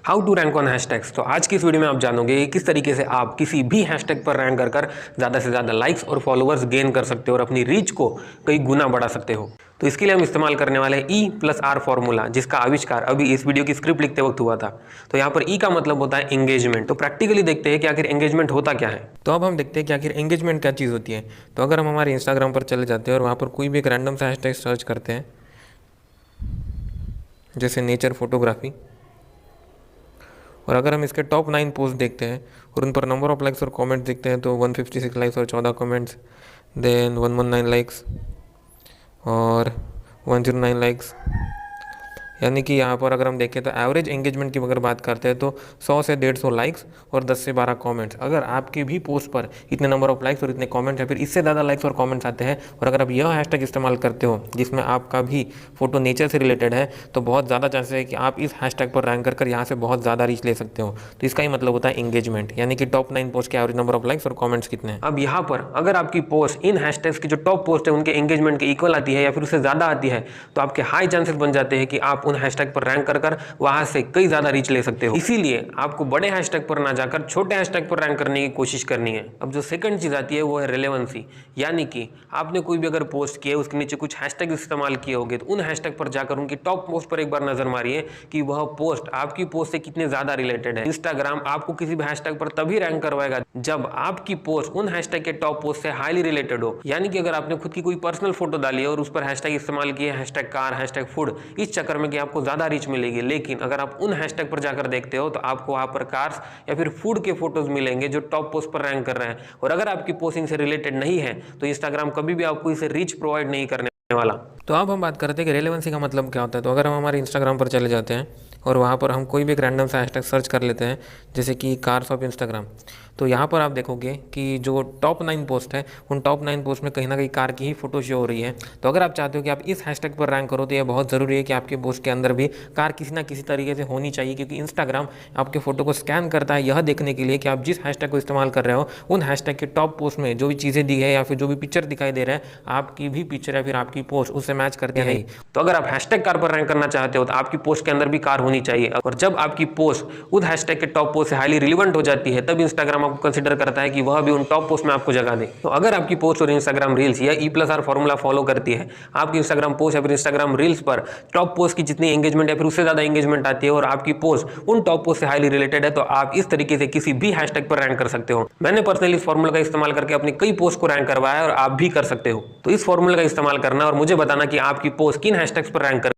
How to rank on hashtags. तो आज की इस वीडियो में आप जानोगे कि किस तरीके से आप किसी भी हैशटैग पर रैंक कर ज़्यादा से ज़्यादा लाइक्स और फॉलोअर्स गेन कर सकते हो और अपनी रीच को कई गुना बढ़ा सकते हो। तो इसके लिए हम इस्तेमाल करने वाले हैं E+R फॉर्मूला, जिसका आविष्कार अभी इस वीडियो की स्क्रिप्ट लिखते वक्त हुआ था। तो यहाँ पर E का मतलब होता है एंगेजमेंट। तो प्रैक्टिकली देखते हैं कि आखिर एंगेजमेंट होता क्या है। तो अब हम देखते हैं कि आखिर एंगेजमेंट क्या चीज़ होती है। तो अगर हम हमारे इंस्टाग्राम पर चले जाते हैं और वहाँ पर कोई भी एक रैंडम सा हैशटैग सर्च करते हैं, जैसे नेचर फोटोग्राफी, और अगर हम इसके टॉप 9 पोस्ट देखते हैं और उन पर नंबर ऑफ लाइक्स और कमेंट्स देखते हैं तो 156 लाइक्स और 14 कमेंट्स, देन 119 लाइक्स और 109 लाइक्स। यानी कि यहाँ पर अगर हम देखें तो एवरेज एंगेजमेंट की अगर बात करते हैं तो 100 से 150 लाइक्स और 10 से 12 कमेंट्स। अगर आपके भी पोस्ट पर इतने नंबर ऑफ लाइक्स और इतने कमेंट्स या फिर इससे ज़्यादा लाइक्स और कमेंट्स आते हैं और अगर आप यह हैशटैग इस्तेमाल करते हो जिसमें आपका भी फोटो नेचर से रिलेटेड है, तो बहुत ज़्यादा चांसेस है कि आप इस हैशटैग पर रैंक कर यहाँ से बहुत ज़्यादा रीच ले सकते हो। तो इसका ही मतलब होता है एंगेजमेंट, यानी कि टॉप 9 पोस्ट के एवरेज नंबर ऑफ लाइक्स और कमेंट्स कितने हैं। अब यहाँ पर अगर आपकी पोस्ट इन हैशटैग्स की जो टॉप पोस्ट है उनके एंगेजमेंट के इक्वल आती है या फिर उससे ज़्यादा आती है, तो आपके हाई चांसेस बन जाते हैं कि आप उन हैशटैग पर रैंक कर वहां से कई ज्यादा रीच ले सकते हो। इसीलिए आपको बड़े हैशटैग पर ना जाकर छोटे हैशटैग पर रैंक करने की कोशिश करनी है। अब जो सेकंड चीज आती है वो है रेलेवेंसी, यानी कि आपने कोई भी अगर पोस्ट किया उसके नीचे कुछ हैशटैग इस्तेमाल किए होंगे तो उन हैशटैग पर जाकर उनकी टॉप पोस्ट पर एक बार नजर मारिए कि वह पोस्ट आपकी पोस्ट से कितने ज्यादा रिलेटेड है। इंस्टाग्राम आपको किसी भी हैशटैग पर तभी रैंक करवाएगा जब आपकी पोस्ट उन हैशटैग के टॉप पोस्ट से हाईली रिलेटेड हो। यानी कि अगर आपने खुद की कोई पर्सनल फोटो डाली है और उस पर हैशटैग इस्तेमाल किए, हैशटैग कार, हैशटैग फूड, इस चक्कर में कि आपको ज्यादा रीच मिलेगी, लेकिन अगर आप उन हैशटैग पर जाकर देखते हो तो आपको वहां पर कार्स या फिर फूड के फोटोज मिलेंगे जो टॉप पोस्ट पर रैंक कर रहे हैं। और अगर आपकी पोस्ट इनसे रिलेटेड नहीं है तो इंस्टाग्राम कभी भी आपको इसे रीच प्रोवाइड नहीं करने वाला। तो अब हम बात करते हैं कि रेलेवेंसी का मतलब क्या होता है। तो अगर हम हमारे इंस्टाग्राम पर चले जाते हैं और वहाँ पर हम कोई भी एक रैंडम सा हैशटैग सर्च कर लेते हैं, जैसे कि कार्स ऑफ इंस्टाग्राम, तो यहाँ पर आप देखोगे कि जो टॉप 9 पोस्ट है उन टॉप 9 पोस्ट में कहीं ना कहीं कार की ही फोटो शो हो रही है। तो अगर आप चाहते हो कि आप इस हैशटैग पर रैंक करो तो यह बहुत ज़रूरी है कि आपके पोस्ट के अंदर भी कार किसी ना किसी तरीके से होनी चाहिए, क्योंकि इंस्टाग्राम आपके फोटो को स्कैन करता है यह देखने के लिए कि आप जिस हैशटैग को इस्तेमाल कर रहे हो उन हैशटैग के टॉप पोस्ट में जो भी चीज़ें दी है या फिर जो भी पिक्चर दिखाई दे रहा है, आपकी भी पिक्चर या फिर आपकी पोस्ट उससे मैच करती है। तो अगर आप हैशटैग कार पर रैंक करना चाहते हो तो आपकी पोस्ट के अंदर भी कार होनी चाहिए, और जब आपकी पोस्ट उस हैशटैग के टॉप पोस्ट से हाईली रिलेवेंट हो जाती है तब इंस्टाग्राम आपको कंसीडर करता है कि वह भी उन टॉप पोस्ट में आपको जगह दे। तो अगर आपकी पोस्ट और इंस्टाग्राम रील्स या E+R फॉर्मूला फॉलो करती है, आपकी इंस्टाग्राम पोस्ट या फिर इंस्टाग्राम रील्स पर टॉप पोस्ट की जितनी एंगेजमेंट या फिर उससे ज्यादा एंगेजमेंट आती है और आपकी पोस्ट उन टॉप पोस्ट से हाईली रिलेटेड है, तो आप इस तरीके से किसी भी हैशटैग पर रैंक कर सकते हो। मैंने पर्सनली इस फॉर्मूला का इस्तेमाल करके अपनी कई पोस्ट को रैंक करवाया और आप भी कर सकते हो। तो इस फॉर्मूला का इस्तेमाल करना और मुझे बताना कि आपकी पोस्ट किन हैशटैग्स पर रैंक कर